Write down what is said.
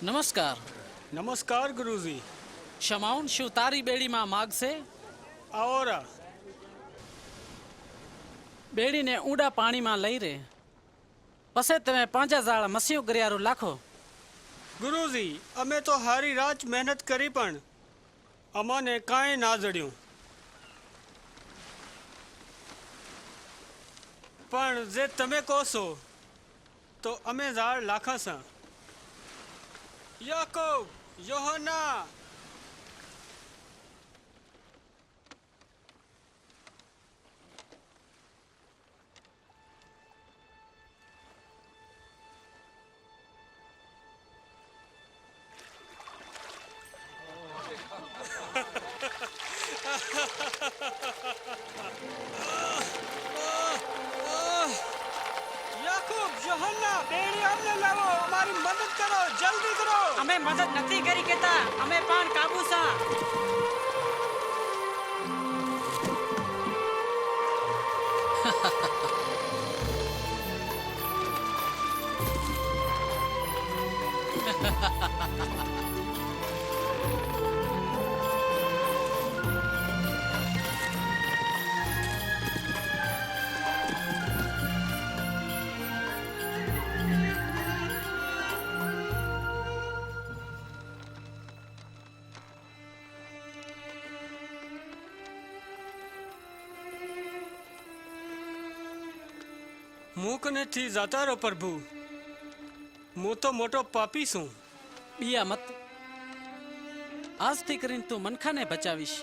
નમસ્કાર. નમસ્કાર ગુરુજી. શમાઉન શું તારી બેડીમાં માગશે? આવોરા. બેડીને ઊંડા પાણીમાં લઈ રે, પછી તમે 5000 મસીઓ ગરિયારું લાખો. ગુરુજી, અમે તો હારી રાત મહેનત કરી પણ અમને કાંઈ ના જડ્યું. પણ જે તમે કહો છો તો અમે ઝાડ લાખાશા. યાકોબ, યોહાના, યાકોબ, યોહાના, બેડી અમને લાવો, અમારી મદદ કરો, જલ્દી કરો. અમે મદદ નથી કરી કેતા, અમે પણ કાબુ સા. મૂકનેથી જતા રહો પ્રભુ. હું તો મોટો પાપી છું. બિયા મત. આજથી કરીને તું મનખાને બચાવીશ.